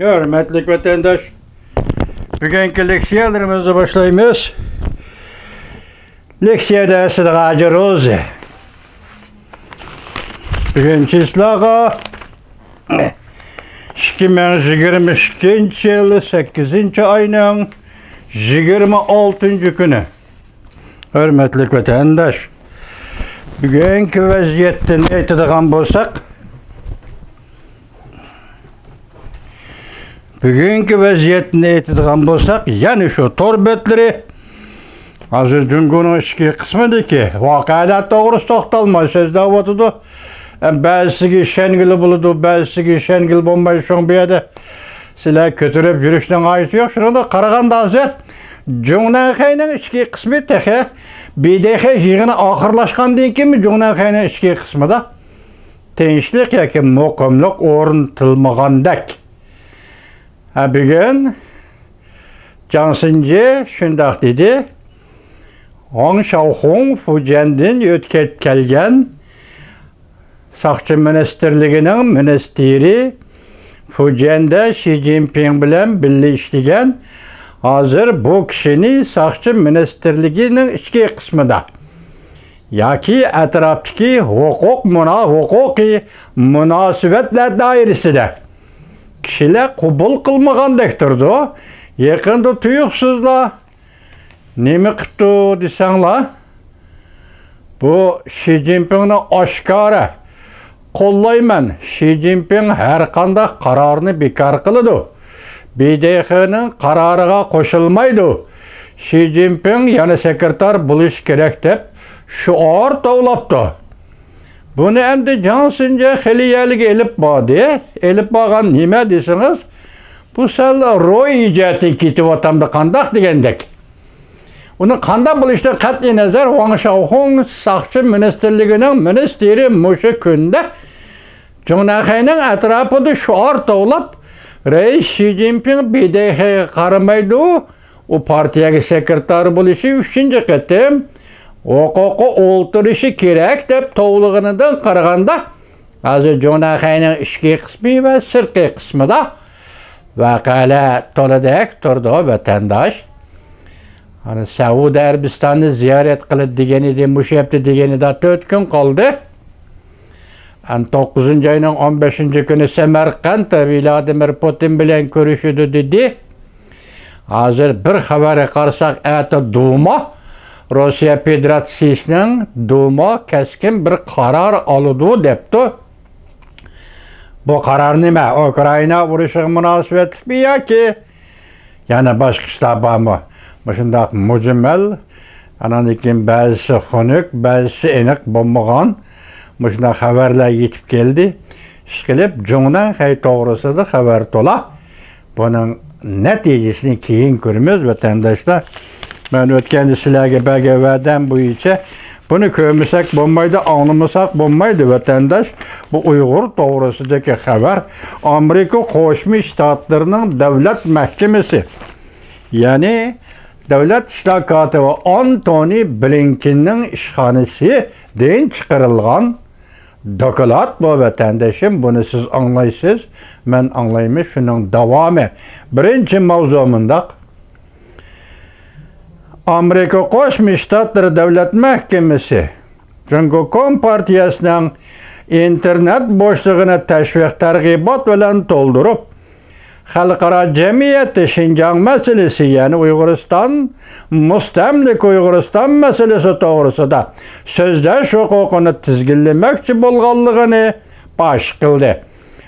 Hürmetli vatandaş, bugünkü leksiyalarımızı başlayımız. Leksiyada Sıdık Rozi. Bugün çislağa 2022 yılı 8. ayının 26. günü. Hürmetli vatandaş, bugünkü vaziyetten aytadigan bolsak, bugünkü vaziyetini aytadigan bolsak, yani şu tor betleri hazır Cungunun iki kısmıdaki vakalat doğrusu toxtalmay sözde otudu. Bazısı şengili buludu, bazısı şengil bombay şoň bir yerde silah kötürüp yürüşten ayısı yok. Şunu da karaganda hazır Cungunun iki kısmı tehe BDH yığını ahırlaşkan deyin ki mi Cungunun iki kısmı da tinçlik yaki muqimlik oruntilmagandek. Bugün Cansınca şundaq dedi. Hong Xiaohong Fujian'dan ötkep kelgen Sakçı Ministerliğinin ministeri Fujian'da Xi Jinping bilen birlikte işleyen hazır bu kişinin Sakçı Ministerliğinin iki kısmında yaki etraftaki hukuki münasebetler dairesinde kişiler kubul kılmagandektirdi. Yakında tuyuksuzla nemi kıptı desenla bu Xi Jinping'ni aşkara kollayman. Xi Jinping her kanda kararını bekar kılıdı. BDH'nin kararıga koşulmaydı. Xi Jinping yani sekreter buluş gerek dep şuar tavlaptı. Bunu endi Cansınca xeliyelik elip bağdı. Elip bağan nime desiniz? Bu sel roy icatı kiti vatamda kandak degendek. Onu kandak buluşta katli nazar Hong Xiaohong Sakçı Ministerliğinin ministeri muşu günde Cungunun etrafında şuar tavlap Reis Xi Jinping BDH'ye karamaydı. O partiye sekreter buluşu 3. kıtım hukuku oltırışı gerek dep toğluğundan karaganda azı Cungunun içki kısmı ve sırtki kısmı da vakala toladek turdu vatandaş. Hani Saudi Arabistan'ı ziyaret kılıp degeni de muşepti degeni de 4 gün kaldı. 9. ayının 15. günü Semerkant'ta Vladimir Putin bilen görüşüdü dedi. Hazır bir haberi karsak eti Duma Rusya Federasyası'nın Duma keskin bir karar alıdı depti. Bu karar nime? Ukrayna vuruşu münasebet mi ya ki? Yani başka işler var mı? Başında mücemmel, ananikin bazısı xonuk, bazısı enik bulmagan. Başında haberler yetip geldi. İşkilip Cungunun hay doğrusu da haber tola. Bunun neticesini keyin görmüyoruz vatandaşlar. Ben ötken sizlerge belge verdim bu içe. Bunu köymüsek bulmaydı, anlamasak bulmaydı vatandaş. Bu Uygur doğrusudaki haber Amerika Koşmuş Ştatlarının Devlet Mahkemesi. Yani Devlet İştirakatı ve Antony Blinken'in işhanesi deyin çıkarılgan dokulat bu vatandaşım. Bunu siz anlaysınız. Ben anlaymış şunun devamı. Birinci mevzumunda Amerika Koşmuş Ştatları Devlet Mahkemesi Cumhuriyet Partiyası'nın internet boşluğuna teşvik tergibat bilen doldurup Halkara cemiyeti Şinjan meselesi yani Uyguristan, müstemlik Uyguristan meselesi doğrusu da sözdeş hukukunu tizginlemekçi bolğanlığını baş kıldı.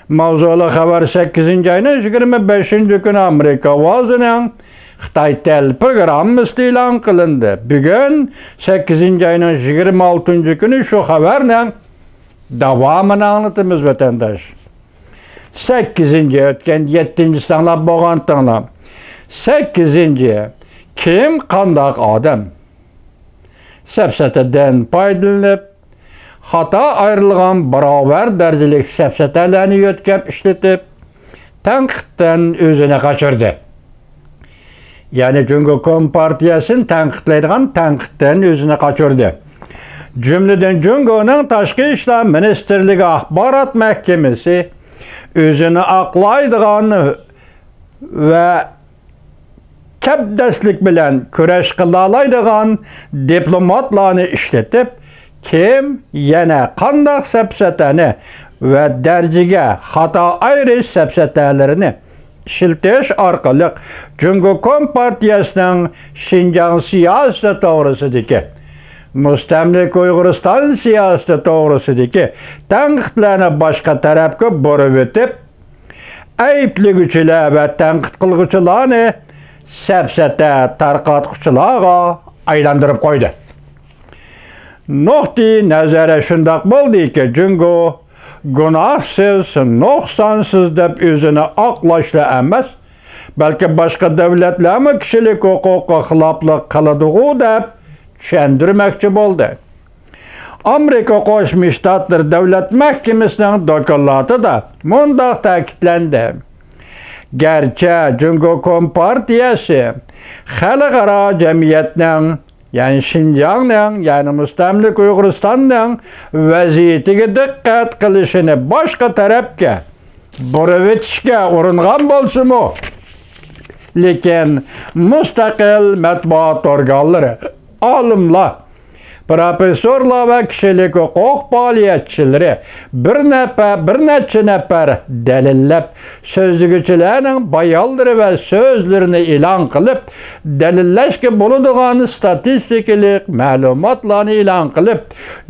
Mavzulu haber 8. ayının 25. günü Amerika vazının Xitay tel program ilan kılındı. Bugün 8. ayının 26. günü şu haberle devamını anlatımız vatandaş. 8. ötken 7. sanla boğan tanla. 8. kim kandak adam? Sepseteden paydalanıp hata ayrılgan beraber dercilik sepsetelerini ötkep işletip tanqitten özüne kaçırdı. Yani Cumhuriyet Partiyası'nın tanqitlaydigan tanqitten özüne kaçırdı. Cümleden Cumhuriyet'in Taşqi İşler Ministerliği Ahbarat Mahkemesi özünü aqlaydigan ve çapdaslik bilen köreş kılalaydıgan diplomatlarını işletip, kim yana qandaq sepseteni ve dercige hata ayrı sepsetelerini işiltiş arkalık Cumhuriyet Kompartiyasının Şinjan siyaseti doğrusidiki, Müstemlik Uyg'uriston siyaseti doğrusidiki tanqidlarni başka tarafga borib o'tib, aybliguchilar ve tanqid qilguchilarni sepsete tarqatquchilarga aylantirib qo'ydi. Nuqti nazari shundoq bo'ldiki, Jungo günahsız, noksansız deb özünü oqlashla emas, balki boshqa davlatlarmi kishilik huquqqa xiloflik qiladigu deb tushundirmoqchi bo'ldi. Amerika Qo'shma Shtatlar Davlat Mahkamasining doklotida mundaq ta'kidlandi. Gerçi Cumhuriyet Kompartiyasi xalqaro jamiyatning, yani Şinjan'ın, yani Müstemlik Uyg'uristonning vaziyatiga diqqat qilishini boshqa tarafga burib o'tishga uringan bo'lsa-mu, lekin mustaqil matbuot organlari, olimlar, professorlar ve kişilik hukuk faaliyetçileri bir neçe nefər delillep, sözlügüçülerinin bayalları ve sözlerini ilan kılıp, delilleşki buluduğun statistiklik malumatlarını ilan kılıp,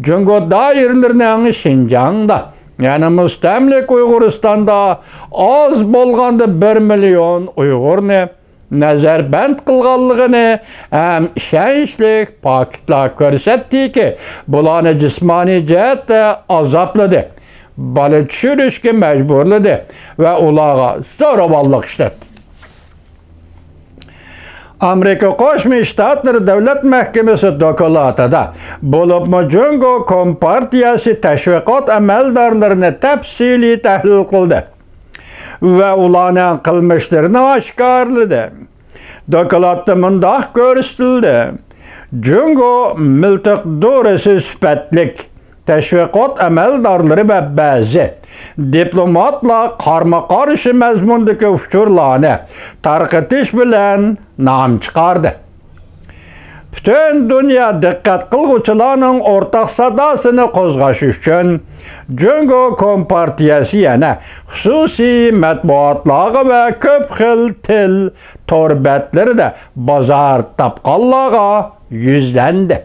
Cumhuriyet dairlerinin Şinjan'da, yani Müstemlik Uyg'uristonda az bolganda 1 milyon Uyg'urni nazarband qilganligini ham ishonchlik faktlar ko'rsatdiki, bularni jismoniy jihatda azobladi, bola tushirishga majburladi va ularga zo'ravonlik ishlatdi. Amerika Qo'shma Shtatlar Davlat Mahkamasi doklotida bo'libmi Cumhuriyet Kompartiyasi tashviqot amaldorlarini tafsiliy tahlil qildi ve ularning qilmishlarini oshkorladi. Doklotda mundaq ko'rsatildi. Jungo miltiq do'risi sifatlik tashviqot amaldorlari ve ba'zi diplomatlar qarma-qarshi mazmundagi uchurlarni tarqatish bilan nom chiqardi. Bütün dünya dikkat qilguvchilarning ortaq sadosini qo'zg'ash uchun Cumhuriyet Kompartiyasi yana xususiy matbuotlarga ve ko'p xil til torbetlerida bozor topganlarga yuzlandi.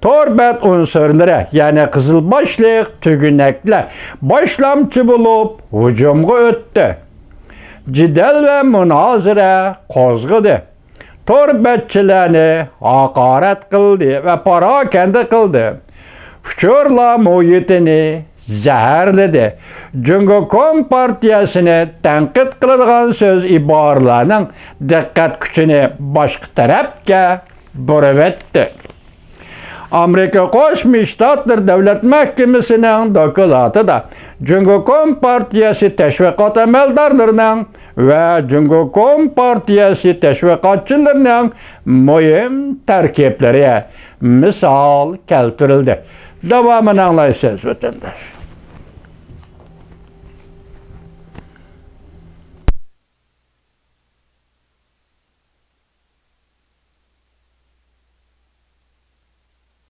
Torbet unsurlari, yani qizilboshlik tugunaklar boshlamchi bo'lib hujumga o'tdi. Jidal ve munozara qo'zg'adi. Torbetçilerini hakaret kıldı ve parakende kıldı. Uchurlar muhitini zehirledi. Cumhuriyet Kompartiyasini tanqid qiladigan söz iboralarning diqqat kuchini boshqa tarafga burib o'tdi. Amerika Qo'shma Shtatlar Davlat Mahkamasining doklotida Cumhuriyet Kompartiyasi tashviqot amaldorlarining ve Cumhuriyet Kompartiyasi tashviqotchilarining muhim tarkiblari misol keltirildi. Davomini anglaysiz vatandosh.